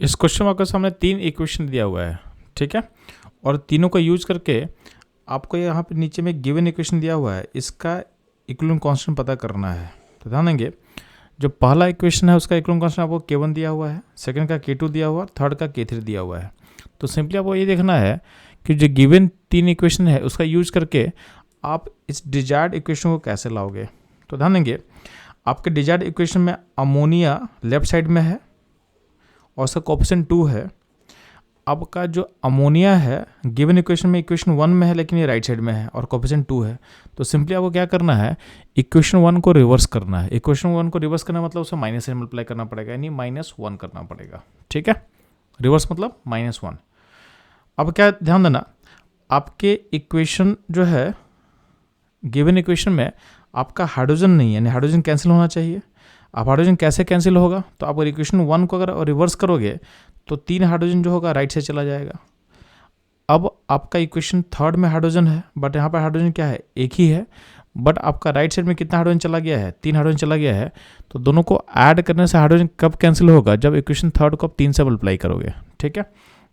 इस क्वेश्चन में आपके सामने 3 इक्वेशन दिया हुआ है, ठीक है, और तीनों का यूज करके आपको यहाँ पे नीचे में गिवन इक्वेशन दिया हुआ है, इसका इक्विवेलेंट कांस्टेंट पता करना है। तो ध्यान देंगे, जो पहला इक्वेशन है उसका इक्विवेलेंट कांस्टेंट आपको K1 दिया हुआ है, सेकंड का K2 दिया हुआ है, थर्ड का K3 दिया हुआ है। तो सिंपली आपको ये देखना है कि जो गिवन 3 इक्वेशन है उसका यूज करके आप इस डिजायर्ड इक्वेशन को कैसे लाओगे। तो ध्यान देंगे, आपके डिजायर्ड इक्वेशन में अमोनिया लेफ्ट साइड में है और उसका कोएफिशिएंट 2 है। आपका जो अमोनिया है गिवन इक्वेशन में इक्वेशन 1 में है, लेकिन ये राइट साइड में है और कोएफिशिएंट 2 है। तो सिंपली आपको क्या करना है, इक्वेशन 1 को रिवर्स करना है। इक्वेशन 1 को रिवर्स करना मतलब उसे माइनस से मल्टीप्लाई करना पड़ेगा, यानी -1 करना पड़ेगा, ठीक है। रिवर्स मतलब -1। अब क्या ध्यान देना, आपके इक्वेशन जो है गिवन इक्वेशन में आपका हाइड्रोजन नहीं है, यानी हाइड्रोजन कैंसिल होना चाहिए। अब हाइड्रोजन कैसे कैंसिल होगा, तो आप इक्वेशन 1 को अगर रिवर्स करोगे तो 3 हाइड्रोजन जो होगा राइट से चला जाएगा। अब आपका इक्वेशन थर्ड में हाइड्रोजन है, बट यहाँ पर हाइड्रोजन क्या है, एक ही है, बट आपका राइट साइड में कितना हाइड्रोजन चला गया है, 3 हाइड्रोजन चला गया है। तो दोनों को ऐड करने से हाइड्रोजन कब कैंसिल होगा, जब इक्वेशन थर्ड को आप 3 से मल्टीप्लाई करोगे, ठीक है।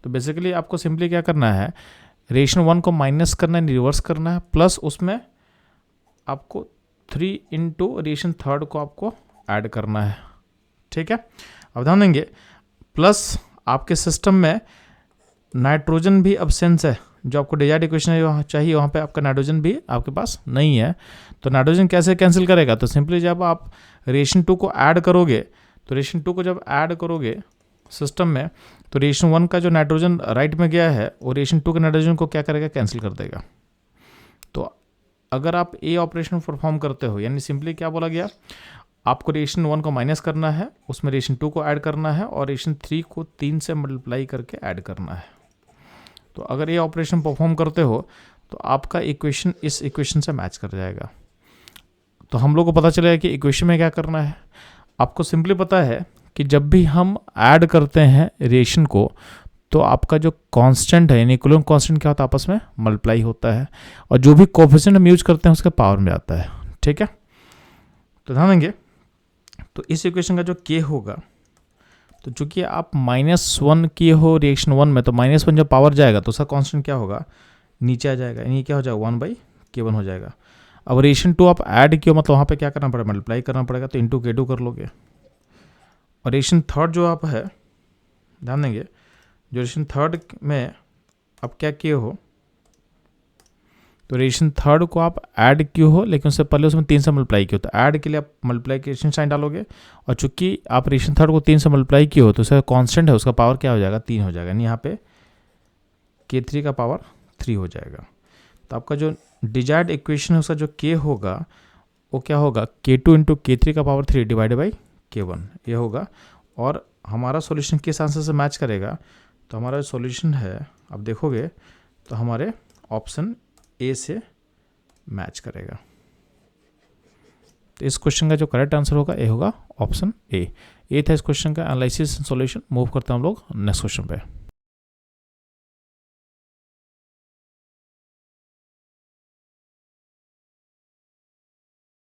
तो बेसिकली आपको सिंपली क्या करना है, रिएक्शन 1 को माइनस करना है, रिवर्स करना है, प्लस उसमें आपको 3 इंटू रिएक्शन थर्ड को आपको ऐड करना है, ठीक है। अब ध्यान देंगे, प्लस आपके सिस्टम में नाइट्रोजन भी अब्सेंस है, जो आपको डिजायर्ड इक्वेशन है चाहिए, वहाँ पे आपका नाइट्रोजन भी आपके पास नहीं है। तो नाइट्रोजन कैसे कैंसिल करेगा, तो सिंपली जब आप रिएक्शन 2 को ऐड करोगे, तो रिएक्शन 2 को जब ऐड करोगे सिस्टम में, तो रिएक्शन 1 का जो नाइट्रोजन राइट में गया है वो रिएक्शन 2 के नाइट्रोजन को क्या करेगा, कैंसिल कर देगा। तो अगर आप ए ऑपरेशन परफॉर्म करते हो, यानी सिंपली क्या बोला गया, आपको रिएक्शन 1 को माइनस करना है, उसमें रिएक्शन 2 को ऐड करना है और रिएक्शन 3 को 3 से मल्टीप्लाई करके ऐड करना है। तो अगर ये ऑपरेशन परफॉर्म करते हो तो आपका इक्वेशन इस इक्वेशन से मैच कर जाएगा। तो हम लोग को पता चलेगा कि इक्वेशन में क्या करना है। आपको सिंपली पता है कि जब भी हम ऐड करते हैं रिएक्शन को, तो आपका जो कांस्टेंट है, यानी इक्विवेलेंट कांस्टेंट क्या होता है, आपस में मल्टीप्लाई होता है, और जो भी कोएफिशिएंट हम यूज करते हैं उसके पावर में आता है, ठीक है। तो ध्यान देंगे, तो इस इक्वेशन का जो K होगा, तो चूंकि आप -1 किए हो रिएक्शन 1 में, तो -1 जब पावर जाएगा तो उसका कांस्टेंट क्या होगा, नीचे आ जाएगा, यानी क्या हो जाएगा, 1/K1 हो जाएगा। अब रिएक्शन 2 आप ऐड किए, मतलब वहाँ पे क्या करना पड़ेगा, मल्टीप्लाई करना पड़ेगा, तो इंटू K2 कर लोगे। और रिएक्शन थर्ड जो आप है, ध्यान देंगे, जो रिएक्शन थर्ड में आप क्या किए हो, तो रिएक्शन थर्ड को आप ऐड किए हो, लेकिन उससे पहले उसमें 3 से मल्टीप्लाई किए हो, तो ऐड के लिए आप मल्टीप्लिकेशन साइन डालोगे, और चूंकि आप रिएक्शन थर्ड को 3 से मल्टीप्लाई किए हो, तो उसका कांस्टेंट है, उसका पावर क्या हो जाएगा, 3 हो जाएगा, यानी यहाँ पे K3 का पावर 3 हो जाएगा। तो आपका जो डिजायर्ड इक्वेशन है उसका जो K होगा वो क्या होगा, K2 इंटू K3 का पावर 3 डिवाइडेड बाई K1 ये होगा। और हमारा सॉल्यूशन किस आंसर से मैच करेगा, तो हमारा जो सॉल्यूशन है आप देखोगे तो हमारे ऑप्शन ए से मैच करेगा। तो इस क्वेश्चन का जो करेक्ट आंसर होगा ए होगा ऑप्शन ए। ये था इस क्वेश्चन का एनालिसिस एंड सॉल्यूशन। मूव करते हैं हम लोग नेक्स्ट क्वेश्चन पे।